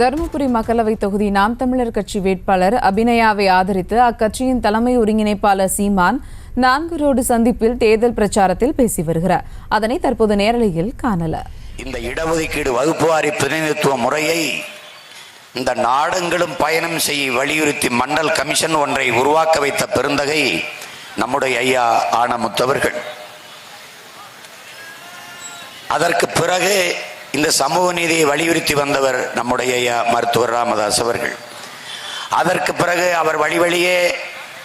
தருமபுரி மக்களவை தொகுதி நாம் தமிழர் கட்சி வேட்பாளர் அபிநயாவை ஆதரித்து அக்கட்சியின் தலைமை ஒருங்கிணைப்பாளர் சீமான் 4 ரோடு சந்திப்பில் தேர்தல் பிரச்சாரத்தில் பேசி வருகிறார். அதனை தற்போது நேரலையில் காணலாம். இந்த இடஒதுக்கீடு வகுப்புவாரி பிரதிநிதித்துவ முறையை இந்த நாடெங்கிலும் பயணம் செய்ய வலியுறுத்தி மண்டல் கமிஷன் ஒன்றை உருவாக்க வைத்த பெருந்தகை நம்முடைய ஐயா ஆனமுத்தவர்கள். அதற்கு பிறகு இந்த சமூக நீதியை வலியுறுத்தி வந்தவர் நம்முடைய ஐயா மருத்துவர் ராமதாஸ் அவர்கள். அதற்கு பிறகு அவர் வழியே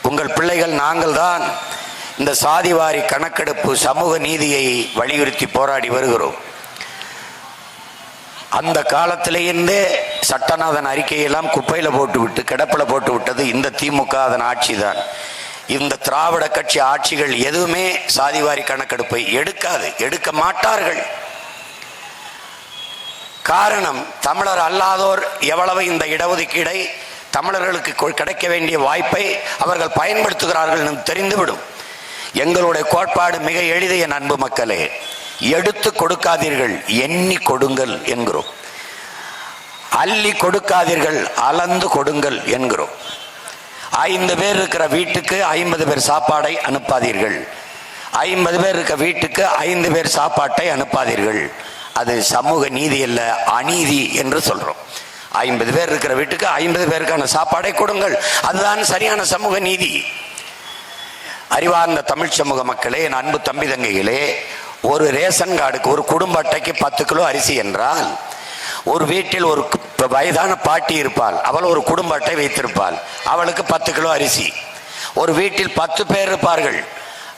உங்கள் பிள்ளைகள் நாங்கள் தான் இந்த சாதிவாரி கணக்கெடுப்பு சமூக நீதியை வலியுறுத்தி போராடி வருகிறோம். அந்த காலத்திலேருந்தே சட்டநாதன் அறிக்கையெல்லாம் குப்பையில் போட்டுவிட்டு கிடப்பில் போட்டு விட்டது இந்த திமுக அதன் ஆட்சி தான். இந்த திராவிட கட்சி ஆட்சிகள் எதுவுமே சாதிவாரி கணக்கெடுப்பை எடுக்க மாட்டார்கள். காரணம், தமிழர் அல்லாதோர் எவ்வளவு இந்த இடஒதுக்கீடை தமிழர்களுக்கு கிடைக்க வேண்டிய வாய்ப்பை அவர்கள் பயன்படுத்துகிறார்கள் என்று தெரிந்துவிடும். எங்களுடைய கோட்பாடு மிக எளிது. என் அன்பு மக்களே, எடுத்து கொடுக்காதீர்கள், எண்ணி கொடுங்கள் என்கிறோம். அள்ளி கொடுக்காதீர்கள், அளந்து கொடுங்கள் என்கிறோம். 5 பேர் இருக்கிற வீட்டுக்கு 50 பேர் சாப்பாடை அனுப்பாதீர்கள். 50 பேர் இருக்க வீட்டுக்கு 5 பேர் சாப்பாட்டை அனுப்பாதீர்கள். அது சமூக நீதி அல்ல, அநீதி என்று சொல்றோம். 50 பேர் இருக்கிற வீட்டுக்கு 50 பேருக்கான சாப்பாடை கொடுங்கள், அதுதான் சரியான சமூக நீதி. அறிவார்ந்த தமிழ் சமூக மக்களே, என் அன்பு தம்பி தங்கைகளே, ஒரு ரேஷன் கார்டுக்கு ஒரு குடும்ப அட்டைக்கு 10 கிலோ அரிசி என்றால், ஒரு வீட்டில் ஒரு வயதான பாட்டி இருப்பாள், அவள் ஒரு குடும்ப அட்டை வைத்திருப்பாள், அவளுக்கு 10 கிலோ அரிசி. ஒரு வீட்டில் 10 பேர் இருப்பார்கள்,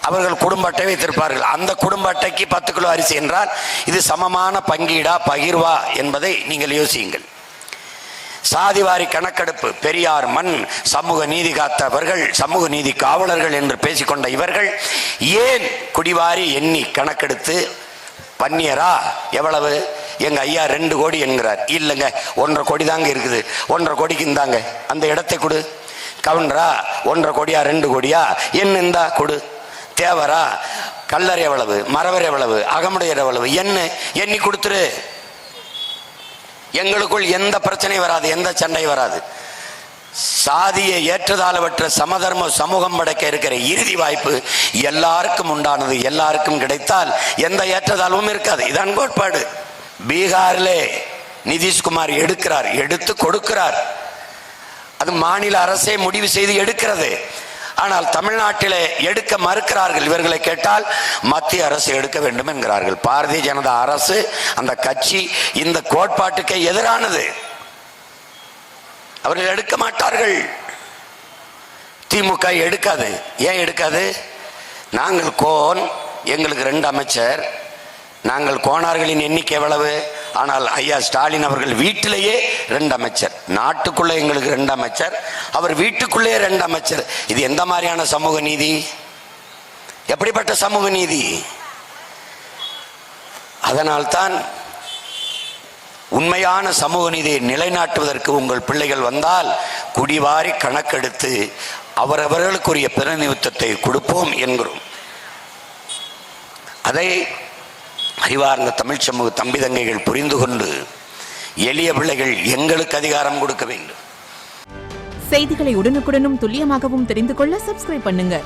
அவர்கள் குடும்ப அட்டை வைத்திருப்பார்கள், அந்த குடும்ப அட்டைக்கு 10 கிலோ அரிசி என்றால் இது சமமான பங்கீடா பகிர்வா என்பதை நீங்கள் யோசியுங்கள். சாதிவாரி கணக்கெடுப்பு, பெரியார் மண், சமூக நீதி காத்தவர்கள், சமூக நீதி காவலர்கள் என்று பேசிக்கொண்ட இவர்கள் ஏன் குடிவாரி எண்ணி கணக்கெடுத்து பன்னியரா எவ்வளவு, எங்க ஐயா 2 கோடி என்கிறார். இல்லைங்க, 1.5 கோடி தாங்க இருக்குது, 1.5 கோடிக்கு இந்தாங்க அந்த இடத்தை கொடு. கவுண்டரா 1.5 கோடியா 2 கோடியா என்ன இந்தா கொடு. தேவரா கல்லர் எவ்வளவு, மரவர் எவ்வளவு, அகமுடையர் எவ்வளவு, எண்ணி கொடுத்துரு. எங்களுக்குள் எந்த பிரச்சனை வராது, எந்த சண்டை வராது. சாதியை ஏற்றதாளவற்ற சமதர்ம சமூகம் படைக்க இருக்கிற இறுதி வாய்ப்பு எல்லாருக்கும் உண்டானது. எல்லாருக்கும் கிடைத்தால் எந்த ஏற்றதாழ்வும் இருக்காது. இதான் கோட்பாடு. பீகாரிலே நிதிஷ்குமார் எடுத்து கொடுக்கிறார். அது மாநில அரசே முடிவு செய்து எடுக்கிறது. ஆனால் தமிழ்நாட்டிலே எடுக்க மறுக்கிறார்கள். இவர்களை கேட்டால் மத்திய அரசு எடுக்க வேண்டும் என்கிறார்கள். பாரதிய ஜனதா அரசு, அந்த கட்சி இந்த கோட்பாட்டுக்கு எதிரானது. அவர்கள் எடுக்க மாட்டார்கள். திமுக எடுக்காது. ஏன் எடுக்காது? நாங்கள் எங்களுக்கு 2 அமைச்சர், நாங்கள் கோணார்களின் எண்ணிக்கை எவ்வளவு? ஆனால் ஐயா ஸ்டாலின் அவர்கள் வீட்டிலேயே 2 அமைச்சர், நாட்டுக்குள்ள எங்களுக்கு 2 அமைச்சர், அவர் வீட்டுக்குள்ளே 2 அமைச்சர். இது எந்த மாதிரியான சமூக நீதி? எப்படிப்பட்ட சமூக நீதி? அதனால்தான் உண்மையான சமூக நீதியை நிலைநாட்டுவதற்கு உங்கள் பிள்ளைகள் வந்தால் குடிவாரி கணக்கெடுத்து அவரவர்களுக்குரிய பிரதிநிதித்துவத்தை கொடுப்போம் என்கிறோம். அதை அறிவார்ந்த தமிழ் சமூக தம்பி தங்கைகள் புரிந்து கொண்டு எளிய பிள்ளைகள் எங்களுக்கு அதிகாரம் கொடுக்க வேண்டும். செய்திகளை உடனுக்குடனும் துல்லியமாகவும் தெரிந்து கொள்ள சப்ஸ்கிரைப் பண்ணுங்க.